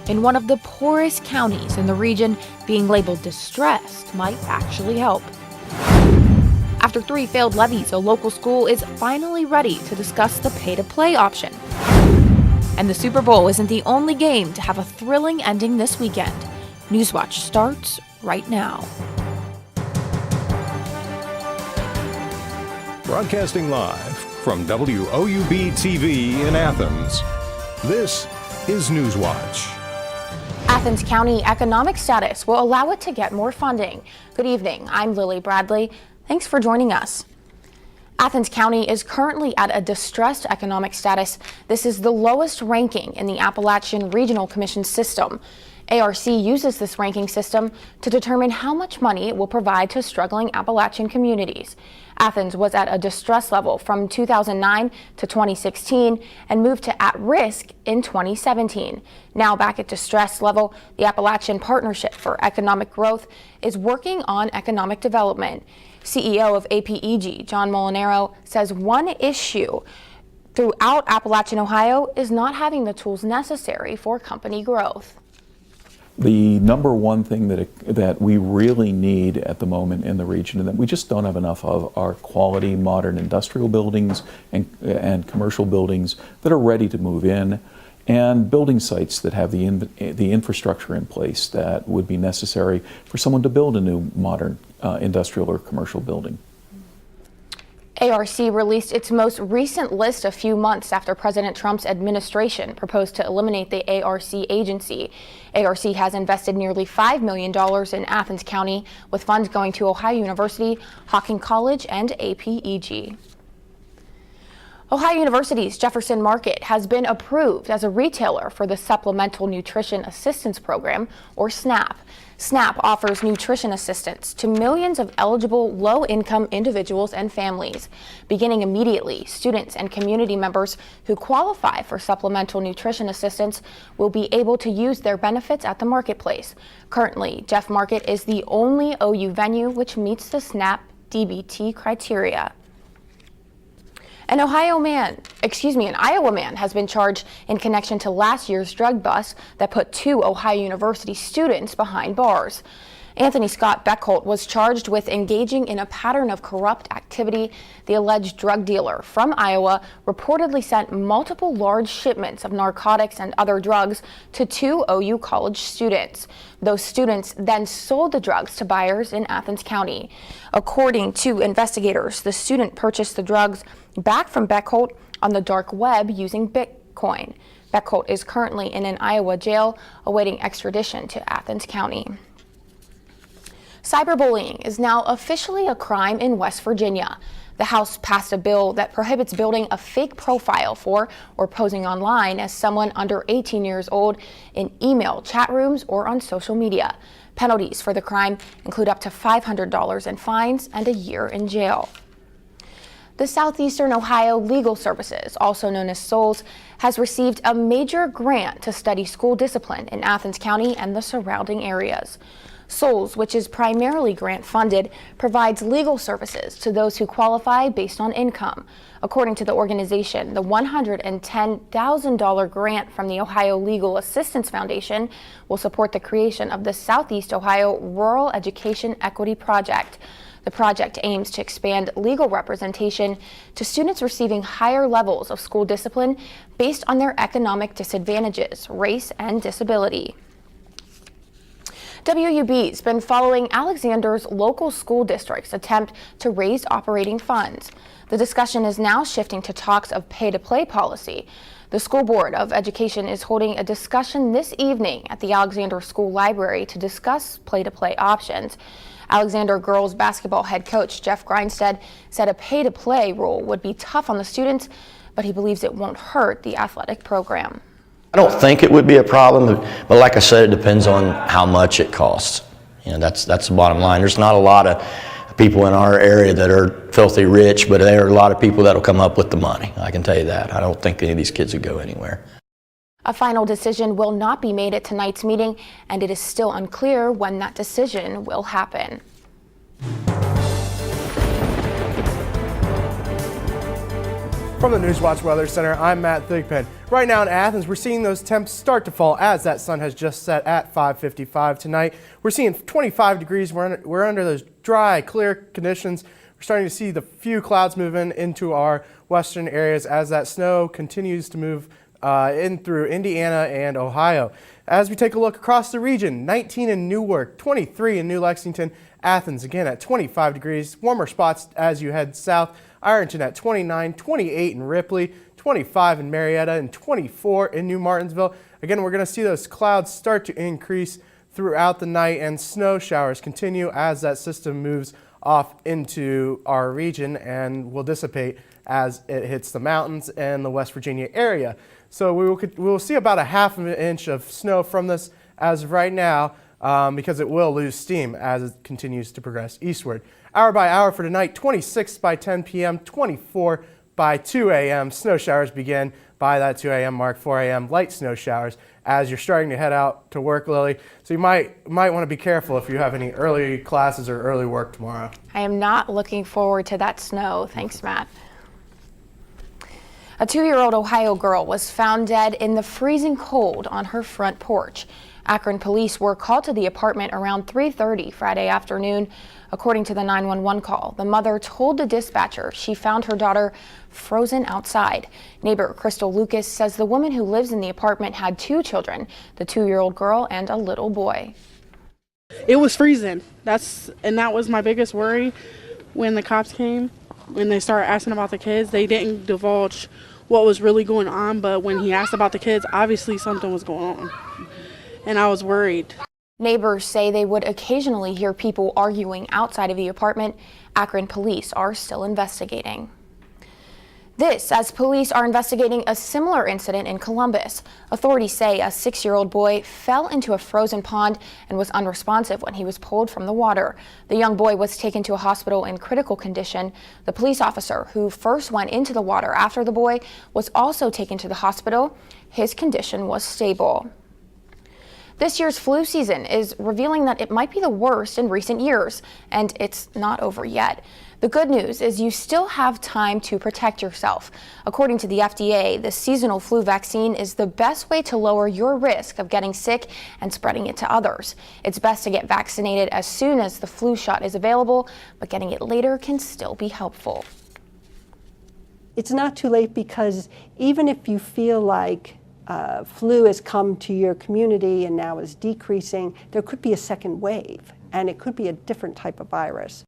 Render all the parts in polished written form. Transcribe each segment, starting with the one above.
in one of the poorest counties in the region, being labeled distressed might actually help. After 3 failed levies, a local school is finally ready to discuss the pay-to-play option. And the Super Bowl isn't the only game to have a thrilling ending this weekend. Newswatch starts right now. Broadcasting live from WOUB TV in Athens, this is Newswatch. Athens County economic status will allow it to get more funding. Good evening, I'm Lily Bradley. Thanks for joining us. Athens County is currently at a distressed economic status. This is the lowest ranking in the Appalachian Regional Commission system. ARC uses this ranking system to determine how much money it will provide to struggling Appalachian communities. Athens was at a distress level from 2009 to 2016 and moved to at risk in 2017. Now back at distress level, the Appalachian Partnership for Economic Growth is working on economic development. CEO of APEG, John Molinaro, says one issue throughout Appalachian Ohio is not having the tools necessary for company growth. The number one thing that we really need at the moment in the region, and that we just don't have enough of, are quality modern industrial buildings and commercial buildings that are ready to move in, and building sites that have the infrastructure in place that would be necessary for someone to build a new modern industrial or commercial building. ARC released its most recent list a few months after President Trump's administration proposed to eliminate the ARC agency. ARC has invested nearly $5 million in Athens County, with funds going to Ohio University, Hocking College, and APEG. Ohio University's Jefferson Market has been approved as a retailer for the Supplemental Nutrition Assistance Program, or SNAP. SNAP offers nutrition assistance to millions of eligible low-income individuals and families. Beginning immediately, students and community members who qualify for supplemental nutrition assistance will be able to use their benefits at the marketplace. Currently, Jeff Market is the only OU venue which meets the SNAP DBT criteria. An Iowa man has been charged in connection to last year's drug bust that put 2 Ohio University students behind bars. Anthony Scott Beckholt was charged with engaging in a pattern of corrupt activity. The alleged drug dealer from Iowa reportedly sent multiple large shipments of narcotics and other drugs to 2 OU college students. Those students then sold the drugs to buyers in Athens County. According to investigators, the student purchased the drugs back from Beckholt on the dark web using Bitcoin. Beckholt is currently in an Iowa jail awaiting extradition to Athens County. Cyberbullying is now officially a crime in West Virginia. The House passed a bill that prohibits building a fake profile for or posing online as someone under 18 years old in email, chat rooms, or on social media. Penalties for the crime include up to $500 in fines and a year in jail. The Southeastern Ohio Legal Services, also known as SOLS, has received a major grant to study school discipline in Athens County and the surrounding areas. SOLS, which is primarily grant-funded, provides legal services to those who qualify based on income. According to the organization, the $110,000 grant from the Ohio Legal Assistance Foundation will support the creation of the Southeast Ohio Rural Education Equity Project. The project aims to expand legal representation to students receiving higher levels of school discipline based on their economic disadvantages, race, and disability. WUB's been following Alexander's local school district's attempt to raise operating funds. The discussion is now shifting to talks of pay-to-play policy. The School Board of Education is holding a discussion this evening at the Alexander School Library to discuss play-to-play options. Alexander girls basketball head coach Jeff Grindstead said a pay-to-play rule would be tough on the students, but he believes it won't hurt the athletic program. I don't think it would be a problem, but like I said, it depends on how much it costs. You know, that's the bottom line. There's not a lot of people in our area that are filthy rich, but there are a lot of people that will come up with the money. I can tell you that. I don't think any of these kids would go anywhere. A final decision will not be made at tonight's meeting, and it is still unclear when that decision will happen. From the Newswatch Weather Center, I'm Matt Thigpen. Right now in Athens, we're seeing those temps start to fall as that sun has just set at 5:55 tonight. We're seeing 25 degrees. We're under those dry, clear conditions. We're starting to see the few clouds moving into our western areas as that snow continues to move in through Indiana and Ohio. As we take a look across the region, 19 in Newark, 23 in New Lexington, Athens again at 25 degrees. Warmer spots as you head south. Ironton at 29, 28 in Ripley, 25 in Marietta, and 24 in New Martinsville. Again, we're going to see those clouds start to increase throughout the night, and snow showers continue as that system moves off into our region and will dissipate as it hits the mountains and the West Virginia area. So we will see about a half of an inch of snow from this as of right now, because it will lose steam as it continues to progress eastward. Hour by hour for tonight, 26 by 10 p.m., 24 by 2 a.m. Snow showers begin by that 2 a.m. mark, 4 a.m. light snow showers as you're starting to head out to work, Lily. So you might want to be careful if you have any early classes or early work tomorrow. I am not looking forward to that snow. Thanks, Matt. A 2-year-old Ohio girl was found dead in the freezing cold on her front porch. Akron police were called to the apartment around 3:30 Friday afternoon. According to the 911 call, the mother told the dispatcher she found her daughter frozen outside. Neighbor Crystal Lucas says the woman who lives in the apartment had 2 children, the 2-year-old girl and a little boy. It was freezing. That was my biggest worry when the cops came. When they started asking about the kids, they didn't divulge what was really going on, but when he asked about the kids, obviously something was going on, and I was worried. Neighbors say they would occasionally hear people arguing outside of the apartment. Akron police are still investigating. This as police are investigating a similar incident in Columbus. Authorities say a 6-year-old boy fell into a frozen pond and was unresponsive when he was pulled from the water. The young boy was taken to a hospital in critical condition. The police officer who first went into the water after the boy was also taken to the hospital. His condition was stable. This year's flu season is revealing that it might be the worst in recent years, and it's not over yet. The good news is you still have time to protect yourself. According to the FDA, the seasonal flu vaccine is the best way to lower your risk of getting sick and spreading it to others. It's best to get vaccinated as soon as the flu shot is available, but getting it later can still be helpful. It's not too late, because even if you feel like flu has come to your community and now is decreasing, there could be a second wave, and it could be a different type of virus.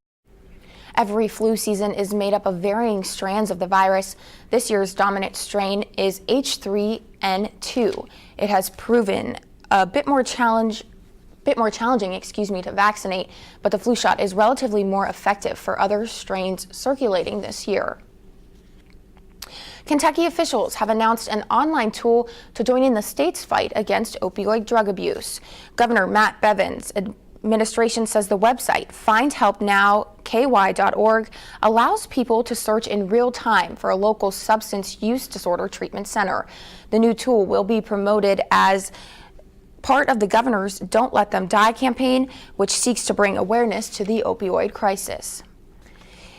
Every flu season is made up of varying strands of the virus. This year's dominant strain is H3N2. It has proven a bit more challenging to vaccinate, but the flu shot is relatively more effective for other strains circulating this year. Kentucky officials have announced an online tool to join in the state's fight against opioid drug abuse. Governor Matt Bevin's administration says the website findhelpnowky.org allows people to search in real time for a local substance use disorder treatment center. The new tool will be promoted as part of the governor's Don't Let Them Die campaign, which seeks to bring awareness to the opioid crisis.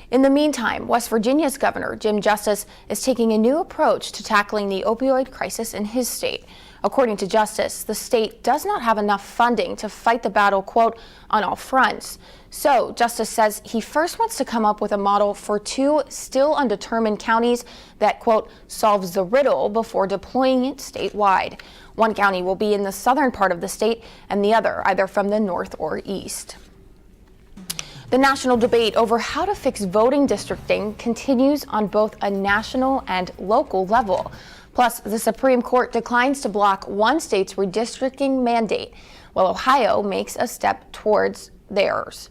In the meantime, West Virginia's Governor Jim Justice is taking a new approach to tackling the opioid crisis in his state. According to Justice, the state does not have enough funding to fight the battle, quote, on all fronts. So Justice says he first wants to come up with a model for 2 still undetermined counties that, quote, solves the riddle before deploying it statewide. One county will be in the southern part of the state and the other either from the north or east. The national debate over how to fix voting districting continues on both a national and local level. Plus, the Supreme Court declines to block one state's redistricting mandate, while Ohio makes a step towards theirs.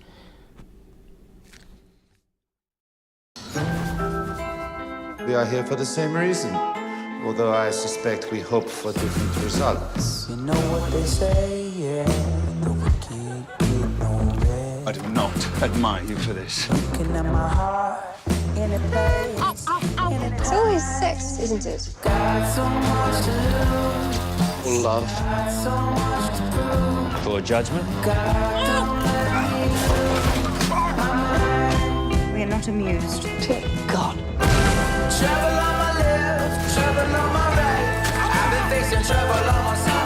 We are here for the same reason, although I suspect we hope for different results. You know what they say, yeah, the wicked get no rest. I do not admire you for this. Looking at my heart in a place. It's always 6, isn't it? Got so much to lose. Love. Got so much to prove. For judgment. We are not amused. Travel on my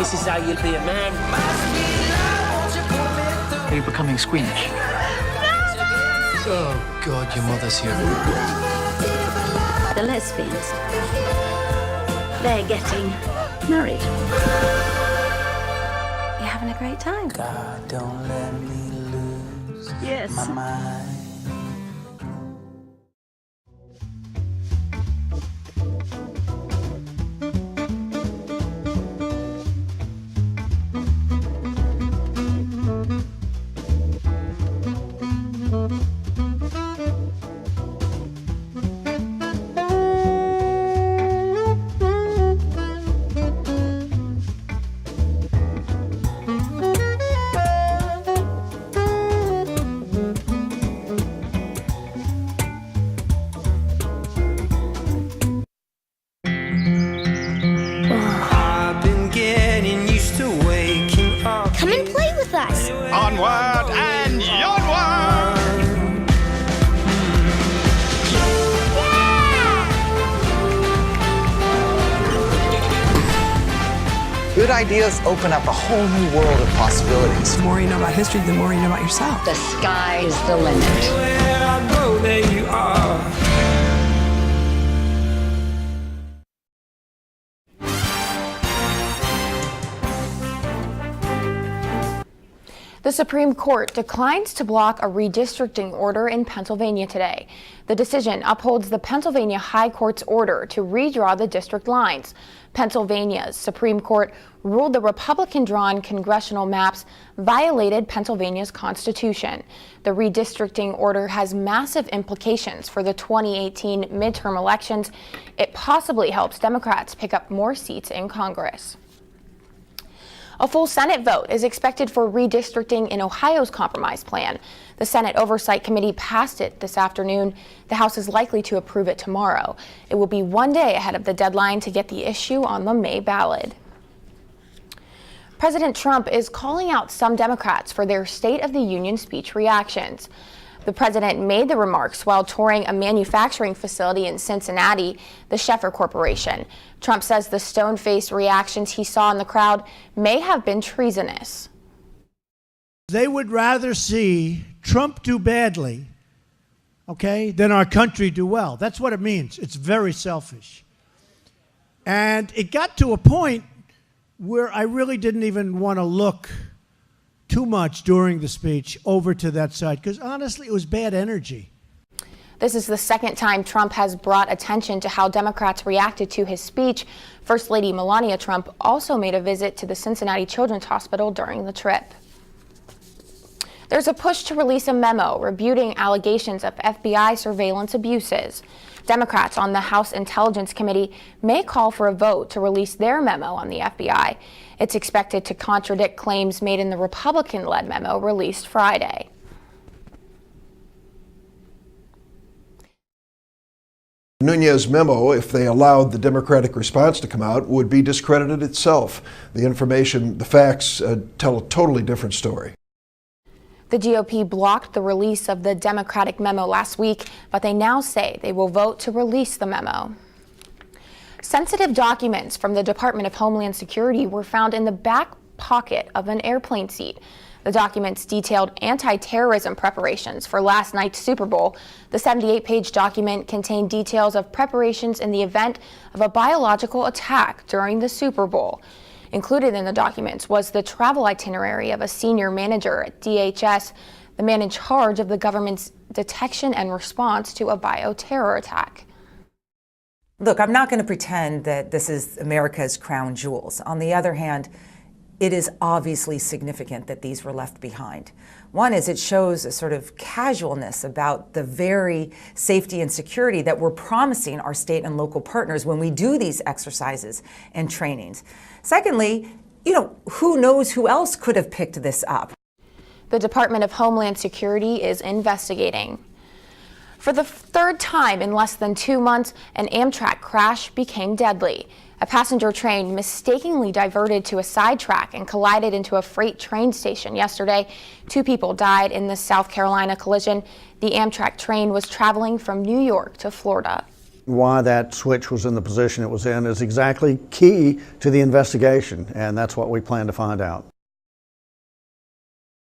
This is how you'll be a man. Are you becoming squeamish? Oh, God, your mother's here. The lesbians, they're getting married. You're having a great time. God, don't let me lose Yes. my mind. Come and play with us. Onward and onward! Good ideas open up a whole new world of possibilities. The more you know about history, the more you know about yourself. The sky is the limit. Where I go, there you are. The Supreme Court declines to block a redistricting order in Pennsylvania today. The decision upholds the Pennsylvania High Court's order to redraw the district lines. Pennsylvania's Supreme Court ruled the Republican-drawn congressional maps violated Pennsylvania's Constitution. The redistricting order has massive implications for the 2018 midterm elections. It possibly helps Democrats pick up more seats in Congress. A full Senate vote is expected for redistricting in Ohio's compromise plan. The Senate Oversight Committee passed it this afternoon. The House is likely to approve it tomorrow. It will be one day ahead of the deadline to get the issue on the May ballot. President Trump is calling out some Democrats for their State of the Union speech reactions. The president made the remarks while touring a manufacturing facility in Cincinnati, the Schaeffer Corporation. Trump says the stone-faced reactions he saw in the crowd may have been treasonous. They would rather see Trump do badly, okay, than our country do well. That's what it means. It's very selfish. And it got to a point where I really didn't even want to look too much during the speech over to that side, because honestly, it was bad energy. This is the second time Trump has brought attention to how Democrats reacted to his speech. First Lady Melania Trump also made a visit to the Cincinnati Children's Hospital during the trip. There's a push to release a memo rebuting allegations of FBI surveillance abuses. Democrats on the House Intelligence Committee may call for a vote to release their memo on the FBI. It's expected to contradict claims made in the Republican-led memo released Friday. Nunez memo, if they allowed the Democratic response to come out, would be discredited itself. The information, the facts tell a totally different story. The GOP blocked the release of the Democratic memo last week, but they now say they will vote to release the memo. Sensitive documents from the Department of Homeland Security were found in the back pocket of an airplane seat. The documents detailed anti-terrorism preparations for last night's Super Bowl. The 78-page document contained details of preparations in the event of a biological attack during the Super Bowl. Included in the documents was the travel itinerary of a senior manager at DHS, the man in charge of the government's detection and response to a bioterror attack. Look, I'm not going to pretend that this is America's crown jewels. On the other hand, it is obviously significant that these were left behind. One is it shows a sort of casualness about the very safety and security that we're promising our state and local partners when we do these exercises and trainings. Secondly, who knows who else could have picked this up? The Department of Homeland Security is investigating. For the third time in less than 2 months, an Amtrak crash became deadly. A passenger train mistakenly diverted to a sidetrack and collided into a freight train station yesterday. 2 people died in the South Carolina collision. The Amtrak train was traveling from New York to Florida. why that switch was in the position it was in is exactly key to the investigation, and that's what we plan to find out.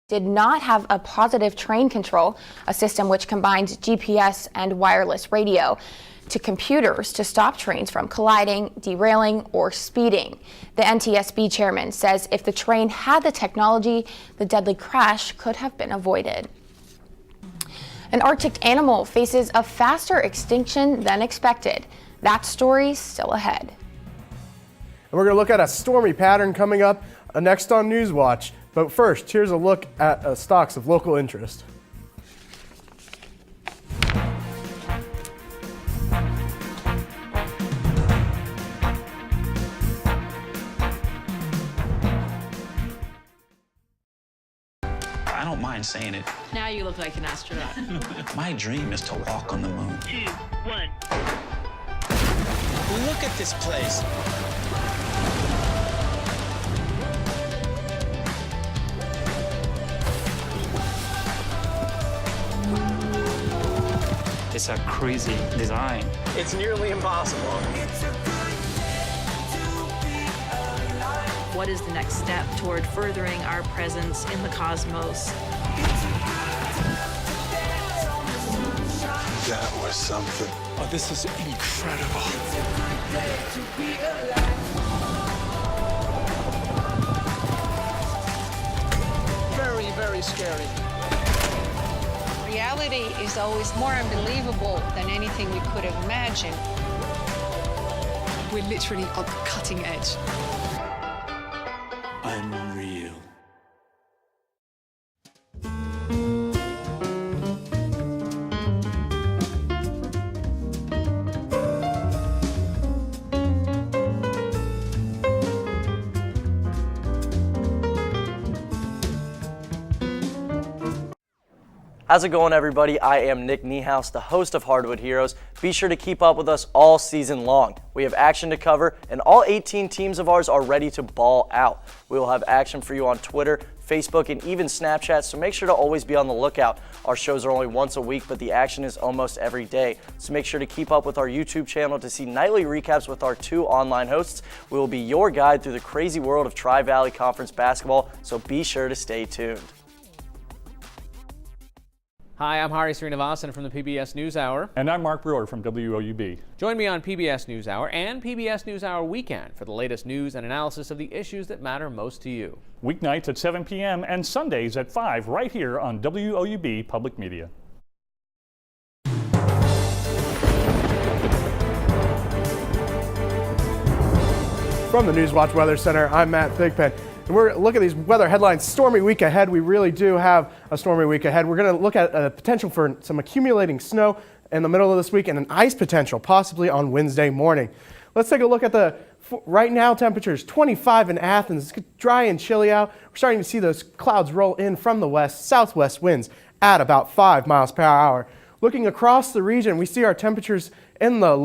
Did not have a positive train control, a system which combines GPS and wireless radio to computers to stop trains from colliding, derailing, or speeding. The NTSB chairman says if the train had the technology, the deadly crash could have been avoided. An Arctic animal faces a faster extinction than expected. That story's still ahead. And we're going to look at a stormy pattern coming up next on Newswatch. But first, here's a look at stocks of local interest. I don't mind saying it. Now you look like an astronaut. My dream is to walk on the moon. 2, 1. Look at this place. It's a crazy design. It's nearly impossible. What is the next step toward furthering our presence in the cosmos? That was something. Oh, this is incredible. Very, very scary. Reality is always more unbelievable than anything we could have imagined. We're literally on the cutting edge. Unreal. How's it going, everybody? I am Nick Niehaus, the host of Hardwood Heroes. Be sure to keep up with us all season long. We have action to cover, and all 18 teams of ours are ready to ball out. We will have action for you on Twitter, Facebook, and even Snapchat, so make sure to always be on the lookout. Our shows are only once a week, but the action is almost every day. So make sure to keep up with our YouTube channel to see nightly recaps with our 2 online hosts. We will be your guide through the crazy world of Tri-Valley Conference basketball, so be sure to stay tuned. Hi, I'm Hari Srinivasan from the PBS NewsHour. And I'm Mark Brewer from WOUB. Join me on PBS NewsHour and PBS NewsHour Weekend for the latest news and analysis of the issues that matter most to you. Weeknights at 7 p.m. and Sundays at 5 right here on WOUB Public Media. From the Newswatch Weather Center, I'm Matt Thigpen. And we're looking at these weather headlines. Stormy week ahead. We really do have a stormy week ahead. We're going to look at a potential for some accumulating snow in the middle of this week and an ice potential possibly on Wednesday morning. Let's take a look at the right now temperatures. 25 in Athens. It's dry and chilly out. We're starting to see those clouds roll in from the west. Southwest winds at about 5 miles per hour. Looking across the region, we see our temperatures in the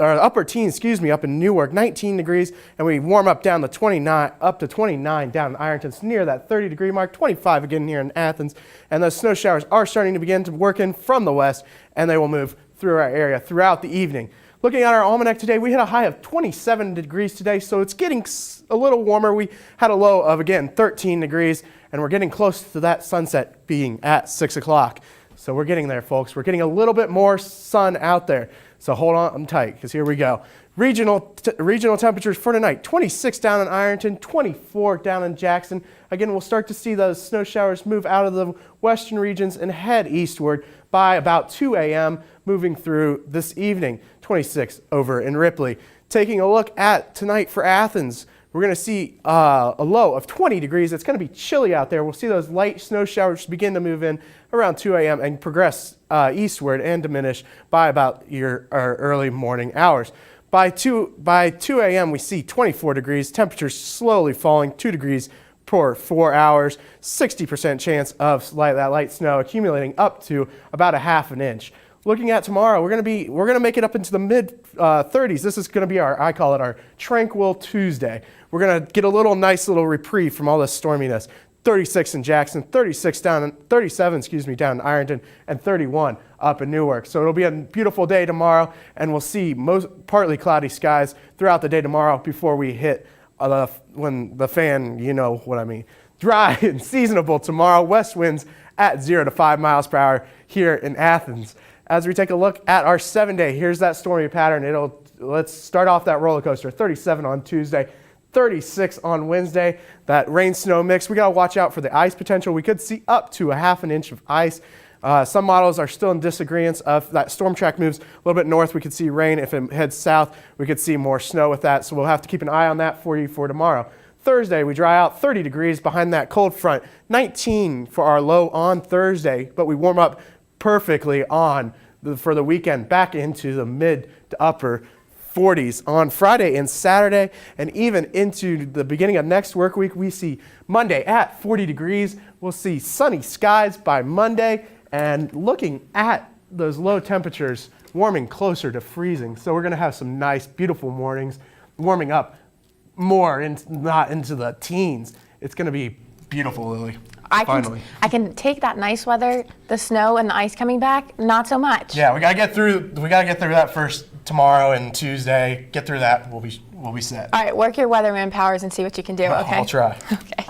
upper teens, up in Newark, 19 degrees, and we warm up down to 29, up to 29 down in Ironton, near that 30-degree mark, 25 again here in Athens. And those snow showers are starting to begin to work in from the west, and they will move through our area throughout the evening. Looking at our almanac today, we hit a high of 27 degrees today, so it's getting a little warmer. We had a low of, again, 13 degrees, and we're getting close to that sunset being at 6 o'clock. So we're getting there, folks. We're getting a little bit more sun out there. So hold on tight, because here we go. Regional temperatures for tonight, 26 down in Ironton, 24 down in Jackson. Again, we'll start to see those snow showers move out of the western regions and head eastward by about 2 a.m., moving through this evening, 26 over in Ripley. Taking a look at tonight for Athens, we're going to see a low of 20 degrees. It's going to be chilly out there. We'll see those light snow showers begin to move in around 2 a.m. and progress eastward and diminish by about our early morning hours. By 2 a.m. we see 24 degrees. Temperatures slowly falling 2 degrees per 4 hours. 60% chance of that light snow accumulating up to about a half an inch. Looking at tomorrow, we're going to make it up into the mid 30s. This is going to be I call it our tranquil Tuesday. We're going to get a nice little reprieve from all this storminess. 36 in Jackson, 37 down in Ironton, and 31 up in Newark. So it'll be a beautiful day tomorrow, and we'll see partly cloudy skies throughout the day tomorrow before we hit when the fan, you know what I mean. Dry and seasonable tomorrow. West winds at 0 to 5 miles per hour here in Athens. As we take a look at our 7-day, here's that stormy pattern. Let's start off that roller coaster. 37 on Tuesday, 36 on Wednesday. That rain-snow mix, we got to watch out for the ice potential. We could see up to a half an inch of ice. Some models are still in disagreement. If that storm track moves a little bit north, we could see rain. If it heads south, we could see more snow with that. So we'll have to keep an eye on that for you for tomorrow. Thursday, we dry out 30 degrees behind that cold front. 19 for our low on Thursday, but we warm up perfectly for the weekend back into the mid to upper 40s on Friday and Saturday, and even into the beginning of next work week. We see Monday at 40 degrees. We'll see sunny skies by Monday, and looking at those low temperatures warming closer to freezing. So we're going to have some nice, beautiful mornings, warming up more, not into the teens. It's going to be beautiful, Lily. Finally. I can take that nice weather, the snow and the ice coming back, not so much. Yeah, we gotta get through that first tomorrow and Tuesday. Get through that, we'll be set. All right, work your weatherman powers and see what you can do, okay? I'll try. Okay.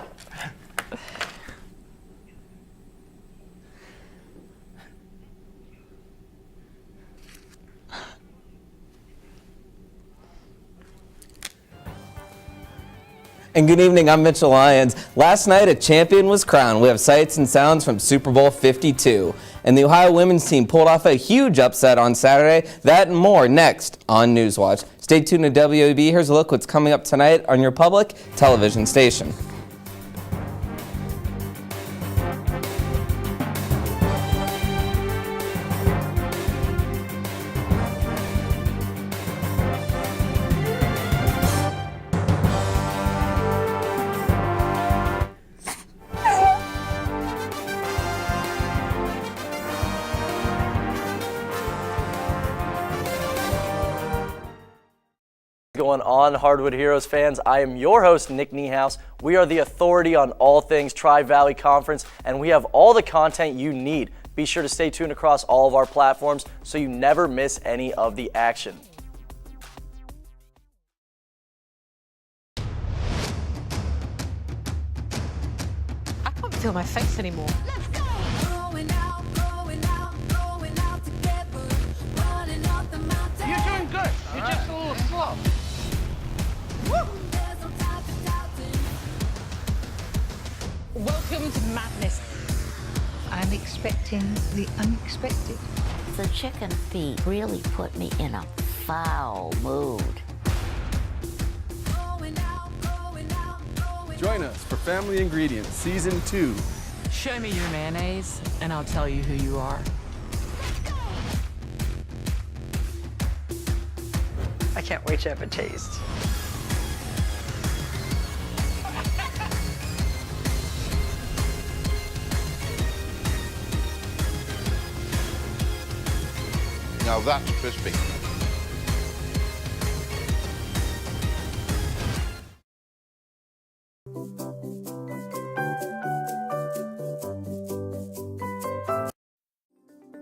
And good evening, I'm Mitchell Lyons. Last night, a champion was crowned. We have sights and sounds from Super Bowl 52. And the Ohio women's team pulled off a huge upset on Saturday. That and more next on Newswatch. Stay tuned to WOUB. Here's a look what's coming up tonight on your public television station. Going on, Hardwood Heroes fans, I am your host, Nick Niehaus. We are the authority on all things Tri-Valley Conference, and we have all the content you need. Be sure to stay tuned across all of our platforms so you never miss any of the action. I can't feel my face anymore. You're doing good. You're just a little slow. Welcome to madness. I'm expecting the unexpected. The chicken feet really put me in a foul mood. Join us for Family Ingredients Season 2. Show me your mayonnaise, and I'll tell you who you are. I can't wait to have a taste. Now that's crispy.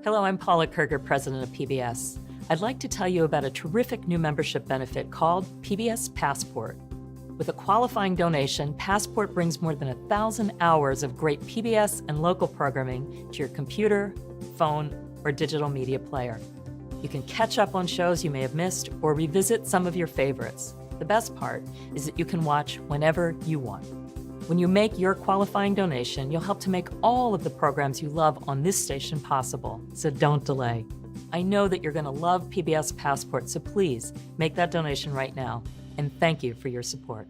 Hello, I'm Paula Kerger, president of PBS. I'd like to tell you about a terrific new membership benefit called PBS Passport. With a qualifying donation, Passport brings more than 1,000 hours of great PBS and local programming to your computer, phone, or digital media player. You can catch up on shows you may have missed or revisit some of your favorites. The best part is that you can watch whenever you want. When you make your qualifying donation, you'll help to make all of the programs you love on this station possible, so don't delay. I know that you're going to love PBS Passport, so please make that donation right now. And thank you for your support.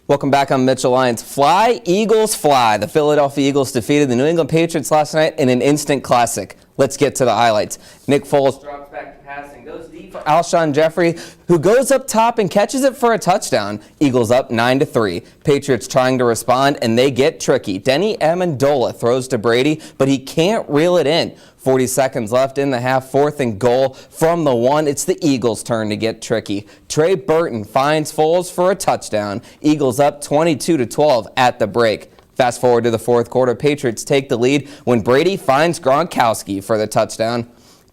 Welcome back. I'm Mitchell Lyons. Fly, Eagles, fly. The Philadelphia Eagles defeated the New England Patriots last night in an instant classic. Let's get to the highlights. Nick Foles drops back to passing. Those defenses for Alshon Jeffrey, who goes up top and catches it for a touchdown. Eagles up 9-3. Patriots trying to respond, and they get tricky. Denny Amendola throws to Brady, but he can't reel it in. 40 seconds left in the half, 4th and goal from the 1. It's the Eagles' turn to get tricky. Trey Burton finds Foles for a touchdown. Eagles up 22-12 at the break. Fast forward to the 4th quarter, Patriots take the lead when Brady finds Gronkowski for the touchdown.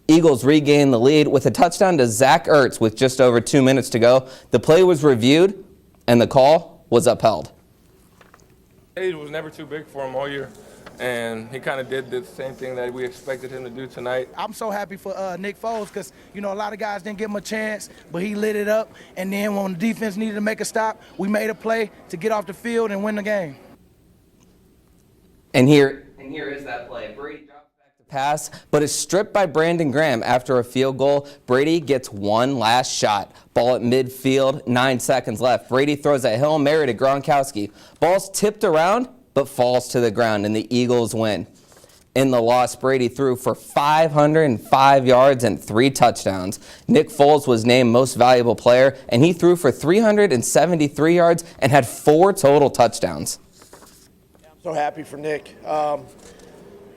Eagles regain the lead with a touchdown to Zach Ertz with just over 2 minutes to go. The play was reviewed, and the call was upheld. It was never too big for him all year, and he kind of did the same thing that we expected him to do tonight. I'm so happy for Nick Foles because, you know, a lot of guys didn't give him a chance, but he lit it up, and then when the defense needed to make a stop, we made a play to get off the field and win the game. And here is that play. Brady drops back to pass, but is stripped by Brandon Graham after a field goal. Brady gets one last shot. Ball at midfield, 9 seconds left. Brady throws a Hail Mary to Gronkowski. Ball's tipped around, but falls to the ground, and the Eagles win. In the loss, Brady threw for 505 yards and 3 touchdowns. Nick Foles was named Most Valuable Player, and he threw for 373 yards and had 4 total touchdowns. So happy for Nick.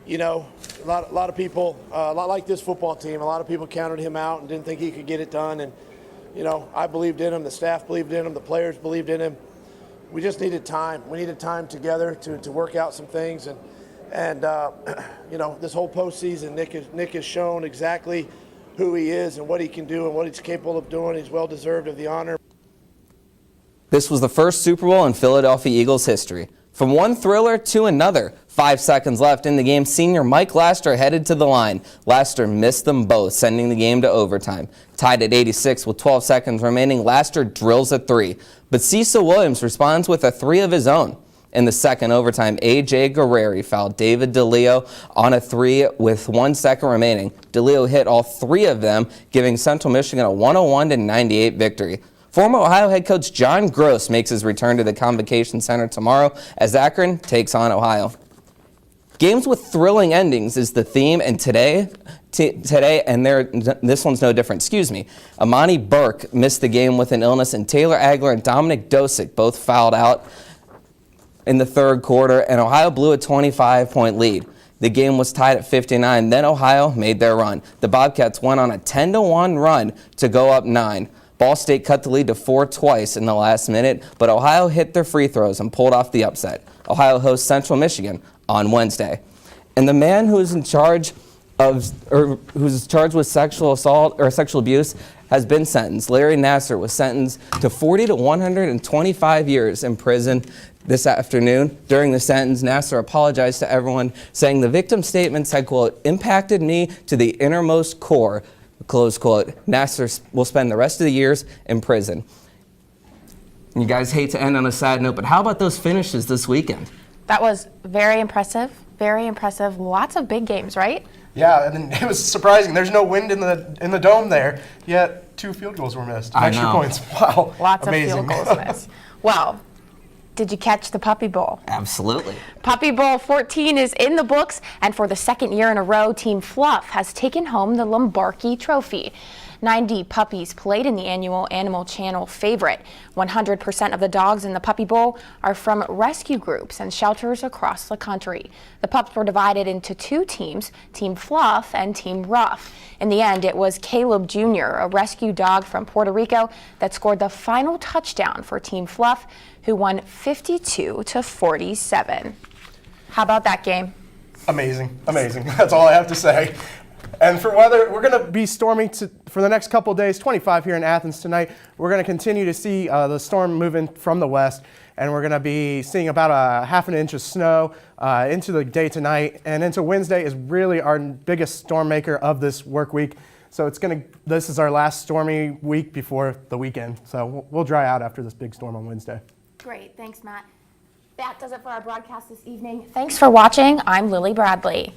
You know, a lot of people, a lot like this football team, a lot of people counted him out and didn't think he could get it done. And, you know, I believed in him, the staff believed in him, the players believed in him. We just needed time. We needed time together to work out some things. And you know, this whole postseason, Nick has shown exactly who he is and what he can do and what he's capable of doing. He's well deserved of the honor. This was the first Super Bowl in Philadelphia Eagles history. From one thriller to another, 5 seconds left in the game, senior Mike Laster headed to the line. Laster missed them both, sending the game to overtime. Tied at 86 with 12 seconds remaining, Laster drills a 3. But Cecil Williams responds with a 3 of his own. In the second overtime, A.J. Guerreri fouled David DeLeo on a 3 with 1 second remaining. DeLeo hit all 3 of them, giving Central Michigan a 101-98 victory. Former Ohio head coach John Gross makes his return to the Convocation Center tomorrow as Akron takes on Ohio. Games with thrilling endings is the theme, and today, this one's no different. Amani Burke missed the game with an illness, and Taylor Agler and Dominic Dosick both fouled out in the 3rd quarter, and Ohio blew a 25-point lead. The game was tied at 59. Then Ohio made their run. The Bobcats went on a 10-1 run to go up 9. Ball State cut the lead to 4 twice in the last minute, but Ohio hit their free throws and pulled off the upset. Ohio hosts Central Michigan on Wednesday. And the man who's charged with sexual assault or sexual abuse has been sentenced. Larry Nassar was sentenced to 40 to 125 years in prison this afternoon. During the sentence, Nassar apologized to everyone, saying the victim's statements had, quote, impacted me to the innermost core, close quote. Nassar will spend the rest of the years in prison. You guys hate to end on a sad note, but how about those finishes this weekend? That was very impressive. Very impressive. Lots of big games, right? Yeah, and it was surprising. There's no wind in the dome there, yet 2 field goals were missed. Extra points. Wow. Lots Amazing. of field goals missed. Well, did you catch the Puppy Bowl? Absolutely. Puppy Bowl 14 is in the books, and for the 2nd year in a row, Team Fluff has taken home the Lombardi Trophy. 90 puppies played in the annual Animal Channel favorite. 100% of the dogs in the Puppy Bowl are from rescue groups and shelters across the country. The pups were divided into 2 teams, Team Fluff and Team Rough. In the end, it was Caleb Jr., a rescue dog from Puerto Rico, that scored the final touchdown for Team Fluff, who won 52-47. How about that game? Amazing. That's all I have to say. And for weather, we're going to be storming for the next couple of days, 25 here in Athens tonight. We're going to continue to see the storm moving from the west, and we're going to be seeing about a half an inch of snow into the day tonight, and into Wednesday is really our biggest storm maker of this work week. So this is our last stormy week before the weekend. So we'll dry out after this big storm on Wednesday. Great, thanks, Matt. That does it for our broadcast this evening. Thanks for watching. I'm Lily Bradley.